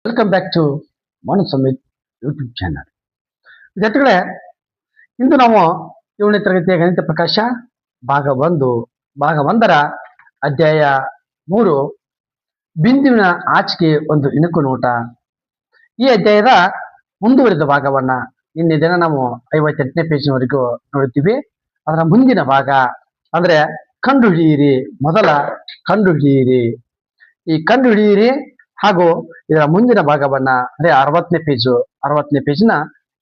Welcome back to Manu Samit YouTube channel. ವಿದ್ಯಾರ್ಥಿಗಳೇ, ಇಂದು ನಾವು 7ನೇ ತರಗತಿಯ ಗಣಿತ ಪ್ರಕಾಶ ಭಾಗ 1ರ ಅಧ್ಯಾಯ 3 ಬಿಂದುವಿನ ಆಚೆಗೆ ಒಂದು ಇಣುಕು ನೋಟ. ಈ ಅಧ್ಯಾಯದ ಮುಂದುವರಿದ ಭಾಗವನ್ನ ನಿನ್ನೆ ದಿನ ನಾವು 58ನೇ ಪೇಜ್ನವರೆಗೂ ನೋಡುತ್ತೀವಿ. ಅದರ ಮುಂದಿನ ಭಾಗ ಅಂದ್ರೆ ಕಂಡುಹಿಡಿಯಿರಿ, ಮೊದಲ ಕಂಡುಹಿಡಿಯಿರಿ. ಈ ಕಂಡುಹಿಡಿಯಿರಿ ಹಾಗೂ ಇದರ ಮುಂದಿನ ಭಾಗವನ್ನ ಅಂದ್ರೆ 60ನೇ ಪೇಜ್ನ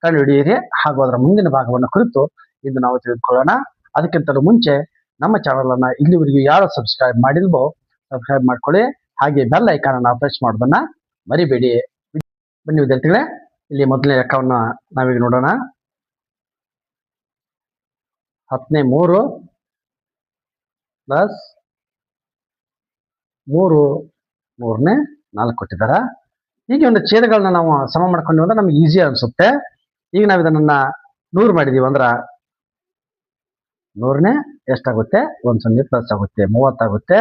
ಕಂಡುಹಿಡಿಯಿರಿ ಹಾಗೂ ಅದರ ಮುಂದಿನ ಭಾಗವನ್ನು ಕುರಿತು ಇಂದು ನಾವು ತಿಳಿದುಕೊಳ್ಳೋಣ. ಅದಕ್ಕಿಂತಲೂ ಮುಂಚೆ ನಮ್ಮ ಚಾನಲ್ ಅನ್ನ ಇಲ್ಲಿವರೆಗೂ ಯಾರು ಸಬ್ಸ್ಕ್ರೈಬ್ ಮಾಡಿಲ್ವೋ ಸಬ್ಸ್ಕ್ರೈಬ್ ಮಾಡ್ಕೊಳ್ಳಿ, ಹಾಗೆ ಬೆಲ್ ಐಕಾನ್ ಅನ್ನ ಪ್ರೆಸ್ ಮಾಡೋದನ್ನ ಮರಿಬೇಡಿ. ಬನ್ನಿ ವಿದ್ಯಾರ್ಥಿಗಳೇ, ಇಲ್ಲಿ ಮೊದಲನೇ ಲೆಕ್ಕವನ್ನ ನಾವೀಗ ನೋಡೋಣ. 10ನೇ 3 ಪ್ಲಸ್ 3 3ನೇ 4 ಕೊಟ್ಟಿದ್ದಾರ. ಹೀಗೆ ಒಂದು ಛೇದಗಳನ್ನ ನಾವು ಸಮ ಮಾಡ್ಕೊಂಡು ಅಂದ್ರೆ ನಮ್ಗೆ ಈಸಿ ಅನ್ಸುತ್ತೆ. ಈಗ ನಾವು ಇದನ್ನ 100 ಮಾಡಿದೀವಿ ಅಂದ್ರ 100ನೇ ಎಷ್ಟಾಗುತ್ತೆ, 1 ಪ್ಲಸ್ ಆಗುತ್ತೆ 30 ಆಗುತ್ತೆ.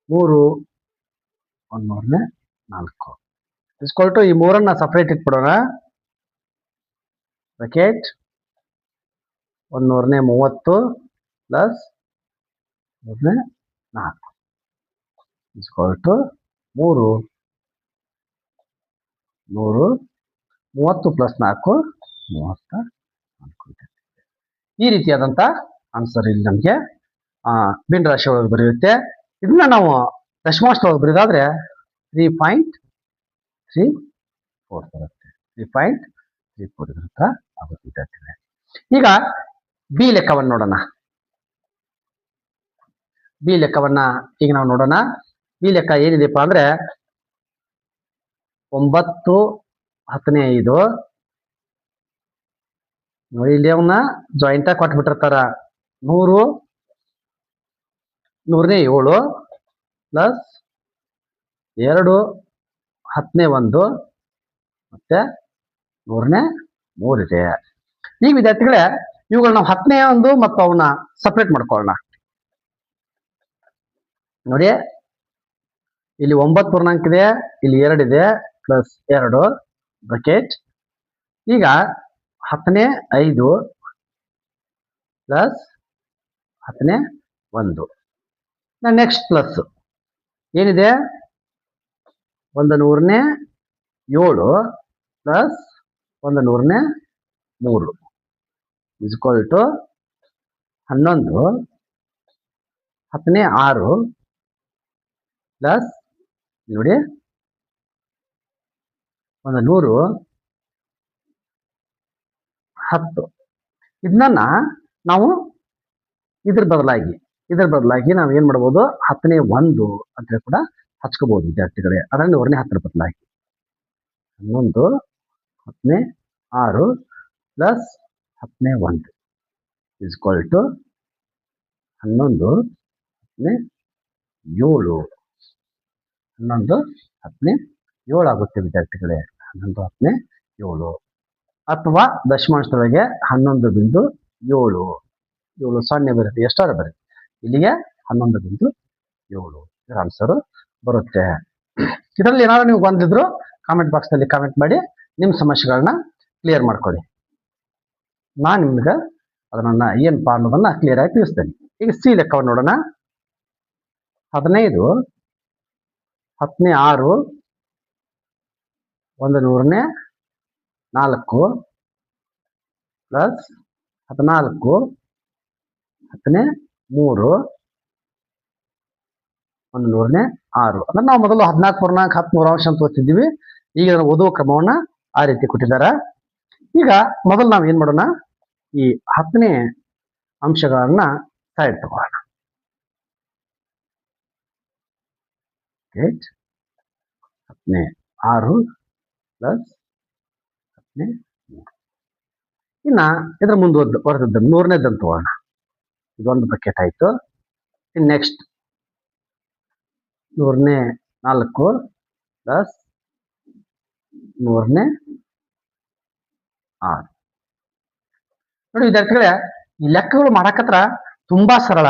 3 100ನೇ 4 ಇಸ್ಕೊಲ್ಟು ಈ 3ಅನ್ನ ಸಪರೇಟ್ ಇಟ್ಬಿಡೋಣ. ಬ್ರಾಕೆಟ್ 100ನೇ 30 ಪ್ಲಸ್ 100ನೇ 4 ಇಸ್ಕೊಲ್ಟು 3 30 ಪ್ಲಸ್ 4 34. ಈ ರೀತಿಯಾದಂತ ಆನ್ಸರ್ ಇಲ್ಲಿ ನಮಗೆ ಭಿನ್ನ ರಾಶಿ ಒಳಗೆ ಬರೆಯುತ್ತೆ. ಇದನ್ನ ನಾವು ದಶಮಾಂಶ ಒಳಗೆ ಬರೆದಾದ್ರೆ 3.34 ಬರುತ್ತೆ. 3.34 ಇರುತ್ತೆ ಆಗುತ್ತೆ. ಈಗ ಬಿ ಲೆಕ್ಕವನ್ನು ನೋಡೋಣ. ಬಿ ಲೆಕ್ಕವನ್ನ ಈಗ ನಾವು ನೋಡೋಣ. ಬಿ ಲೆಕ್ಕ ಏನಿದೆಪ್ಪ ಅಂದ್ರೆ 9 10ನೇ 5 ನೋಡಿ, ಇಲ್ಲಿ ಅವನ್ನ ಜಾಯಿಂಟ್ ಆಗಿ ಕೊಟ್ಬಿಟ್ಟಿರ್ತಾರ. 100 100ನೇ 7 ಪ್ಲಸ್ 2 10ನೇ 1 ಮತ್ತೆ 100ನೇ 3 ಇದೆ. ಈ ವಿದ್ಯಾರ್ಥಿಗಳೇ, ಇವುಗಳನ್ನ 10ನೇ 1 ಮತ್ತು ಅವನ್ನ ಸಪ್ರೇಟ್ ಮಾಡ್ಕೊಳ್ಳೋಣ. ನೋಡಿ, ಇಲ್ಲಿ 9 ಪೂರ್ಣಾಂಕ ಇದೆ, ಇಲ್ಲಿ 2 ಇದೆ ಪ್ಲಸ್ 2 ಬ್ರಾಕೆಟ್. ಈಗ 10ನೇ 5 ಪ್ಲಸ್ 10ನೇ 1 ನೆಕ್ಸ್ಟ್ ಪ್ಲಸ್ ಏನಿದೆ, 100ನೇ 7 ಪ್ಲಸ್ 100ನೇ 3 ಇಸ್ಕೊಲ್ ಟು 11 10ನೇ 6 ಪ್ಲಸ್ ನೋಡಿ 100 10. ಇದನ್ನ ನಾವು ಇದ್ರ ಬದಲಾಗಿ ನಾವು ಏನ್ ಮಾಡ್ಬೋದು, 10ನೇ 1 ಅಂತ ಕೂಡ ಹಚ್ಕೋಬಹುದು ವಿದ್ಯಾರ್ಥಿಗಳೇ. ಅದರಲ್ಲಿ 1ನೇ 10 ಬದಲಾಗಿ 11 10ನೇ 6 ಪ್ಲಸ್ 10ನೇ 1 ಇಸ್ಕೊಲ್ ಟು 11 10ನೇ 7 11 10ನೇ 7 ಆಗುತ್ತೆ ವಿದ್ಯಾರ್ಥಿಗಳೇ. 11 10ನೇ 7 ಅಥವಾ ದಶಮಾಂಶದೊಳಗೆ 11.7 7 0 ಬರುತ್ತೆ, ಎಷ್ಟಾರ ಬರುತ್ತೆ. ಇಲ್ಲಿಗೆ 11.7 ಇದರ ಆನ್ಸರ್ ಬರುತ್ತೆ. ಇದರಲ್ಲಿ ಏನಾದ್ರು ನೀವು ಬಂದಿದ್ರು ಕಾಮೆಂಟ್ ಬಾಕ್ಸ್ ನಲ್ಲಿ ಕಾಮೆಂಟ್ ಮಾಡಿ ನಿಮ್ಮ ಸಮಸ್ಯೆಗಳನ್ನ ಕ್ಲಿಯರ್ ಮಾಡ್ಕೊಳ್ಳಿ. ನಾನು ನಿಮ್ಗೆ ಅದನ್ನ ಏನಪ್ಪಾ ಅನ್ನೋದನ್ನ ಕ್ಲಿಯರ್ ಆಗಿ ತಿಳಿಸ್ತೇನೆ. ಈಗ ಸಿ ಲೆಕ್ಕವನ್ನು ನೋಡೋಣ. 15 10ನೇ 6 100ನೇ 4 ಪ್ಲಸ್ 14 10ನೇ 3 100ನೇ 6 ಅಂದ್ರೆ ನಾವು ಮೊದಲು 14 ಪೂರ್ಣಾಂಕ 10 ಮೂರಾಂಶ ಅಂತ ಓದ್ತಿದ್ದೀವಿ. ಈಗ ಓದುವ ಕ್ರಮವನ್ನ ಆ ರೀತಿ ಕೊಟ್ಟಿದ್ದಾರೆ. ಈಗ ಮೊದಲು ನಾವು ಏನ್ ಮಾಡೋಣ, ಈ 10ನೇ ಅಂಶಗಳನ್ನ ಸೈಡ್ ತಗೋಣ. 10ನೇ 6 ಪ್ಲಸ್ 10ನೇ 3. ಇನ್ನ ಇದ್ರ ಮುಂದುವರೆದದ್ದು 100ನೇದನ್ನು ತಗೋಣ. ಇದೊಂದು ಬಕೆಟ್ ಆಯ್ತು. ಇನ್ ನೆಕ್ಸ್ಟ್ 100ನೇ 4 ಪ್ಲಸ್ 100ನೇ 6. ನೋಡಿ ವಿದ್ಯಾರ್ಥಿಗಳೇ, ಈ ಲೆಕ್ಕಗಳು ಮಾಡಕತ್ರ ತುಂಬಾ ಸರಳ,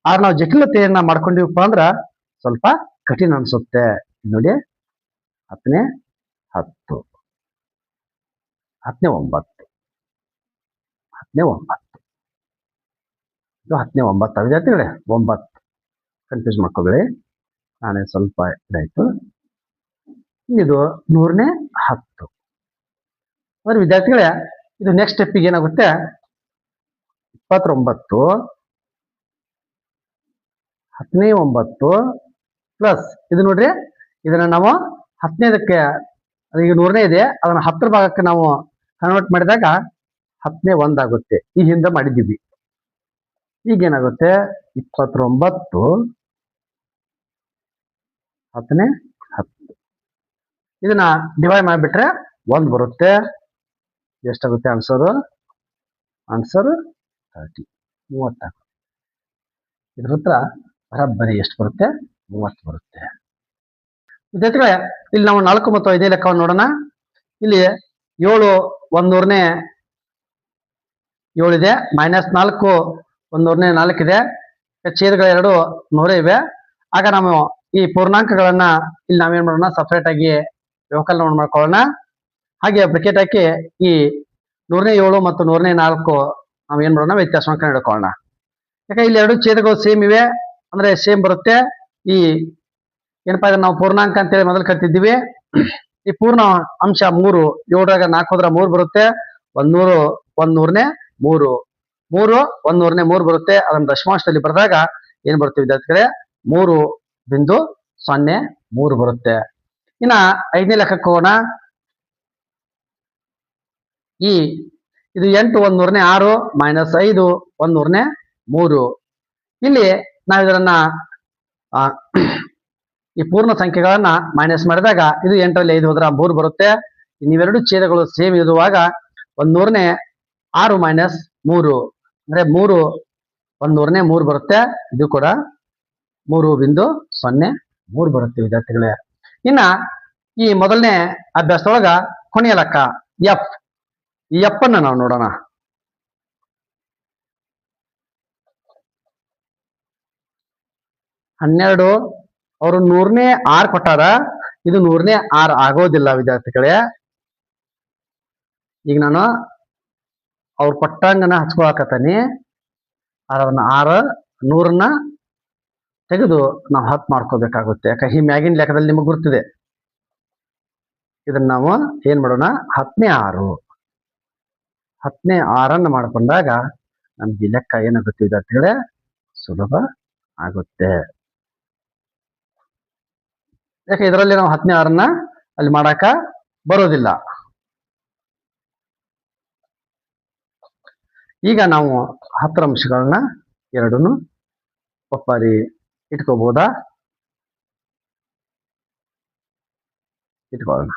ಆದ್ರೆ ನಾವು ಜಟಿಲತೆಯನ್ನ ಮಾಡ್ಕೊಂಡಿವಪ್ಪ ಅಂದ್ರ ಸ್ವಲ್ಪ ಕಠಿಣ ಅನ್ಸುತ್ತೆ. ನೋಡಿ ಹತ್ತನೇ 10 ಹತ್ತನೇ 9 ಹತ್ತನೇ 9 ಇದು ಹತ್ತನೇ 9 ವಿದ್ಯಾರ್ಥಿಗಳೇ 9 ಕನ್ಫ್ಯೂಸ್ ಮಾಡ್ಕೋಬೇಡಿ. ನಾನೇ ಸ್ವಲ್ಪ ಇದಾಯ್ತು. ಇದು 100ನೇ 10 ಅಂದ್ರೆ ವಿದ್ಯಾರ್ಥಿಗಳೇ ಇದು ನೆಕ್ಸ್ಟ್ ಸ್ಟೆಪ್ಪಿಗೆ ಏನಾಗುತ್ತೆ 29 ಹತ್ತನೇ 9 ಪ್ಲಸ್ ಇದು ನೋಡ್ರಿ ಇದನ್ನ ನಾವು 10ನೇದಕ್ಕೆ ಈಗ 100ನೇ ಇದೆ ಅದನ್ನ 10ರ ಭಾಗಕ್ಕೆ ನಾವು ಕನ್ವರ್ಟ್ ಮಾಡಿದಾಗ 10ನೇ 1 ಆಗುತ್ತೆ. ಈ ಹಿಂದೆ ಮಾಡಿದ್ದೀವಿ. ಈಗೇನಾಗುತ್ತೆ 29 ಹತ್ತನೇ 10 ಇದನ್ನ ಡಿವೈಡ್ ಮಾಡಿಬಿಟ್ರೆ 1 ಬರುತ್ತೆ. ಎಷ್ಟಾಗುತ್ತೆ ಆನ್ಸರ್ 30 ಇದ್ರ ಉತ್ತರ ಬರೋಬ್ಬರಿ ಎಷ್ಟು ಬರುತ್ತೆ 30 ಬರುತ್ತೆ. ವಿದ್ಯಾರ್ಥಿಗಳೇ ಇಲ್ಲಿ ನಾವು 4 ಮತ್ತು 5ನೇ ಲೆಕ್ಕವನ್ನು ನೋಡೋಣ. ಇಲ್ಲಿ 7 1/100ನೇ 7 ಇದೆ, -4 1/100ನೇ 4 ಇದೆ, ಛೇದಗಳು 2 100 ಇವೆ. ಆಗ ನಾವು ಈ ಪೂರ್ಣಾಂಕಗಳನ್ನ ಇಲ್ಲಿ ನಾವೇನ್ ಮಾಡೋಣ ಸಪರೇಟ್ ಆಗಿ ವ್ಯವಕಲನ ಮಾಡ್ಕೊಳ್ಳೋಣ. ಹಾಗೆ ಬ್ರಾಕೆಟ್ ಹಾಕಿ ಈ 100ನೇ 7 ಮತ್ತು 100ನೇ 4 ನಾವು ಏನ್ ಮಾಡೋಣ ವ್ಯತ್ಯಾಸವನ್ನು ಕಂಡುಹಿಡ್ಕೊಳ್ಳೋಣ. ಯಾಕೆ ಇಲ್ಲಿ 2 ಛೇದಗಳು ಸೇಮ್ ಇವೆ ಅಂದ್ರೆ ಸೇಮ್ ಬರುತ್ತೆ. ಈ ಏನಪ್ಪಾ ಅಂದ್ರೆ ನಾವು ಪೂರ್ಣಾಂಕ ಅಂತೇಳಿ ಮೊದಲು ಕರಿತಿದ್ದೀವಿ. ಈ ಪೂರ್ಣ ಅಂಶ 3 7ರಾಗ 4 ಹೋದ್ರೆ 3 ಬರುತ್ತೆ. 100 1/100ನೇ 3 3 1/100ನೇ 3 ಬರುತ್ತೆ. ಅದನ್ನ ದಶಮಾಂಶದಲ್ಲಿ ಬರೆದಾಗ ಏನ್ ಬರುತ್ತೆ ವಿದ್ಯಾರ್ಥಿಗಳೇ 3.03 ಬರುತ್ತೆ. ಇನ್ನ 5ನೇ ಲೆಕ್ಕಕ್ಕೆ ಹೋಗೋಣ. ಇದು 8 1/100ನೇ 6 -5 1/100ನೇ 3. ಇಲ್ಲಿ ನಾವು ಇದನ್ನ ಈ ಪೂರ್ಣ ಸಂಖ್ಯೆಗಳನ್ನ ಮೈನಸ್ ಮಾಡಿದಾಗ ಇದು 8ರಲ್ಲಿ 5 ಹೋದ್ರೆ 3 ಬರುತ್ತೆ. ನೀವೆರಡು ಛೇದಗಳು ಸೇಮ್ ಇರುವಾಗ 1/100ನೇ 6 - 3 ಅಂದ್ರೆ 3 1/100ನೇ 3 ಬರುತ್ತೆ. ಇದು ಕೂಡ 3.03 ಬರುತ್ತೆ ವಿದ್ಯಾರ್ಥಿಗಳೇ. ಇನ್ನ ಈ ಮೊದಲನೇ ಅಭ್ಯಾಸದೊಳಗ ಕೊನೆಯ ಲೆಕ್ಕ ಎಫ್. ಈ ಎಫ್ ಅನ್ನ ನಾವು ನೋಡೋಣ. ಹನ್ನೆರಡು ಅವರು 100ನೇ 6 ಕೊಟ್ಟಾರ. ಇದು 100ನೇ 6 ಆಗೋದಿಲ್ಲ ವಿದ್ಯಾರ್ಥಿಗಳೇ. ಈಗ ನಾನು ಅವ್ರು ಕೊಟ್ಟಂಗನ ಹಚ್ಕೊಳಕತ್ತಾನಿ. ಅದನ್ನ 100ನ್ನ ತೆಗೆದು ನಾವು 10 ಮಾಡ್ಕೋಬೇಕಾಗುತ್ತೆ. ಯಾಕೆ ಈ ಮ್ಯಾಗಿನ ಲೆಕ್ಕದಲ್ಲಿ ನಿಮಗೆ ಗುರ್ತಿದೆ. ಇದನ್ನ ನಾವು ಏನ್ ಮಾಡೋಣ 10ನೇ 6 ಮಾಡ್ಕೊಂಡಾಗ ನಮ್ಗೆ ಲೆಕ್ಕ ಏನಾಗುತ್ತೆ ವಿದ್ಯಾರ್ಥಿಗಳೇ ಸುಲಭ ಆಗುತ್ತೆ. ಯಾಕೆ ಇದರಲ್ಲಿ ನಾವು 10ನೇ 6ನ್ನ ಅಲ್ಲಿ ಮಾಡಾಕ ಬರೋದಿಲ್ಲ. ಈಗ ನಾವು 10 ಅಂಶಗಳನ್ನ ಎರಡನ್ನು ಒಪ್ಪಾರಿ ಇಟ್ಕೋಬಹುದಾ? ಇಟ್ಕೊಳ್ಳೋಣ.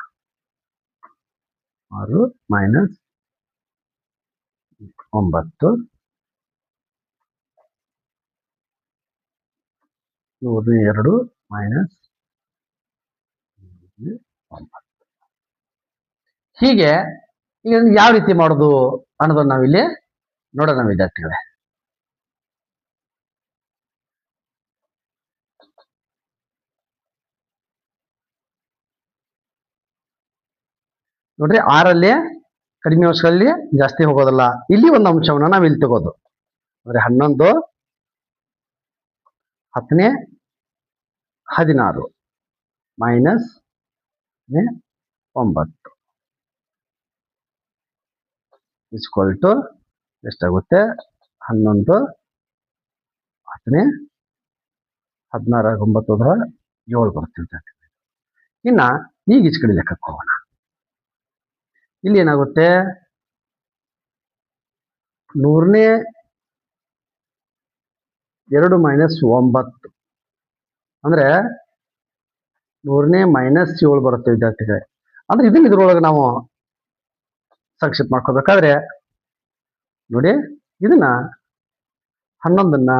6 - 9 102 -9. ಹೀಗೆ ಈಗ ಯಾವ ರೀತಿ ಮಾಡೋದು ಅನ್ನೋದನ್ನ ನಾವಿಲ್ಲಿ ನೋಡೋಣ ವಿದ್ಯಾರ್ಥಿಗಳೇ. ನೋಡ್ರಿ 6ರಲ್ಲಿ ಕಡಿಮೆ ಅಂಶಗಳಲ್ಲಿ ಜಾಸ್ತಿ ಹೋಗೋದಲ್ಲ. ಇಲ್ಲಿ ಒಂದು ಅಂಶವನ್ನ ನಾವು ಇಲ್ಲಿ ತಗೋದು ಅಂದ್ರೆ 11 10ನೇ 16 -9 ಇಸ್ಕ್ವಲ್ ಟು ಎಷ್ಟಾಗುತ್ತೆ 11 10ನೇ 16 9 ಹೋದ್ರೆ 7 ಬರುತ್ತೆ. ಇನ್ನ ಈಗ ಈಚ ಕಡೆ ಲೆಕ್ಕಕ್ಕೆ ಹೋಗೋಣ. ಇಲ್ಲಿ ಏನಾಗುತ್ತೆ 100ನೇ 2 - 9 ಅಂದ್ರೆ 100ನೇ -7 ಬರುತ್ತೆ ವಿದ್ಯಾರ್ಥಿಗಳೇ. ಅಂದ್ರೆ ಇದನ್ನ ಇದ್ರೊಳಗೆ ನಾವು ಸಂಕ್ಷಿಪ್ತ ಮಾಡ್ಕೋಬೇಕಾದ್ರೆ ನೋಡಿ ಇದನ್ನ 11ನ್ನ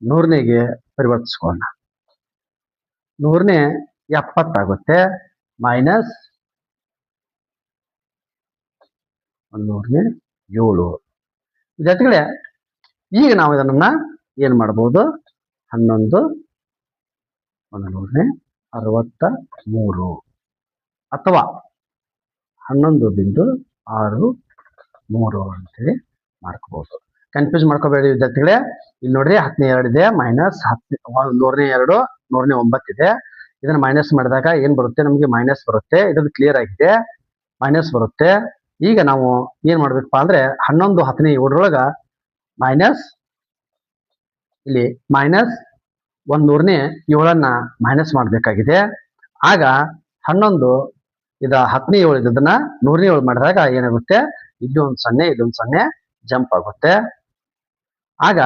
100ನೇಗೆ ಪರಿವರ್ತಿಸ್ಕೊಳ್ಳೋಣ. 100ನೇ 70 ಆಗುತ್ತೆ ಮೈನಸ್ 100ನೇ 7. ವಿದ್ಯಾರ್ಥಿಗಳೇ ಈಗ ನಾವು ಇದನ್ನ ಏನ್ ಮಾಡಬಹುದು 11 100ನೇ 63 ಅಥವಾ 11.63 ಅಂತೇಳಿ ಮಾಡ್ಕೋಬಹುದು. ಕನ್ಫ್ಯೂಸ್ ಮಾಡ್ಕೋಬೇಡಿ ವಿದ್ಯಾರ್ಥಿಗಳೇ. ಇಲ್ಲಿ ನೋಡ್ರಿ 12 ಇದೆ, ಮೈನಸ್ 102 109 ಇದೆ. ಇದನ್ನ ಮೈನಸ್ ಮಾಡಿದಾಗ ಏನ್ ಬರುತ್ತೆ, ನಮಗೆ ಮೈನಸ್ ಬರುತ್ತೆ. ಇದ್ರದ್ದು ಕ್ಲಿಯರ್ ಆಗಿದೆ, ಮೈನಸ್ ಬರುತ್ತೆ. ಈಗ ನಾವು ಏನ್ ಮಾಡ್ಬೇಕಪ್ಪ ಅಂದ್ರೆ 11 10 7 ಮೈನಸ್ ಇಲ್ಲಿ ಮೈನಸ್ 107 ಮೈನಸ್ ಮಾಡಬೇಕಾಗಿದೆ. ಆಗ 11 17 ಇದನ್ನ 107 ಮಾಡಿದಾಗ ಏನಾಗುತ್ತೆ, ಇಲ್ಲಿ ಒಂದು 0 ಇಲ್ಲೊಂದು 0 ಜಂಪ್ ಆಗುತ್ತೆ. ಆಗ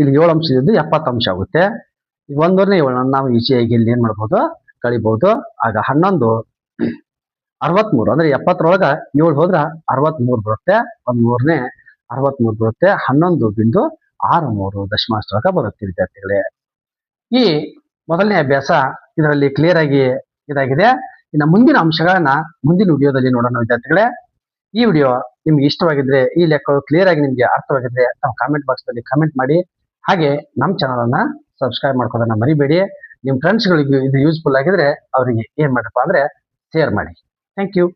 ಇಲ್ಲಿ 7 ಅಂಶ ಇದ್ದು 70 ಅಂಶ ಆಗುತ್ತೆ. ಈಗ 107 ನಾವು ಈಸಿಯಾಗಿ ಇಲ್ಲಿ ಏನ್ ಮಾಡ್ಬೋದು, ಕಳಿಬಹುದು. ಆಗ 11 63 ಅಂದ್ರೆ 70 7 ಹೋದ್ರ 63 ಬರುತ್ತೆ. 63 ಬರುತ್ತೆ. 11.63 ದಶಮಾಂಶ ಬರುತ್ತೆ ವಿದ್ಯಾರ್ಥಿಗಳೇ. ಈ ಮೊದಲನೇ ಅಭ್ಯಾಸ ಇದರಲ್ಲಿ ಕ್ಲಿಯರ್ ಆಗಿ ಇದಾಗಿದೆ. ಇನ್ನು ಮುಂದಿನ ಅಂಶಗಳನ್ನ ಮುಂದಿನ ವಿಡಿಯೋದಲ್ಲಿ ನೋಡೋಣ ವಿದ್ಯಾರ್ಥಿಗಳೇ. ಈ ವಿಡಿಯೋ ನಿಮ್ಗೆ ಇಷ್ಟವಾಗಿದ್ರೆ, ಈ ಲೆಕ್ಕ ಕ್ಲಿಯರ್ ಆಗಿ ನಿಮ್ಗೆ ಅರ್ಥವಾಗಿದ್ರೆ ನಾವು ಕಾಮೆಂಟ್ ಬಾಕ್ಸ್ ನಲ್ಲಿ ಕಮೆಂಟ್ ಮಾಡಿ. ಹಾಗೆ ನಮ್ಮ ಚಾನಲ್ ಅನ್ನ ಸಬ್ಸ್ಕ್ರೈಬ್ ಮಾಡ್ಕೋದನ್ನ ಮರಿಬೇಡಿ. ನಿಮ್ಮ ಫ್ರೆಂಡ್ಸ್ಗಳಿಗೆ ಇದು ಯೂಸ್ಫುಲ್ ಆಗಿದ್ರೆ ಅವರಿಗೆ ಏನ್ ಮಾಡಪ್ಪ ಅಂದ್ರೆ ಶೇರ್ ಮಾಡಿ. Thank you.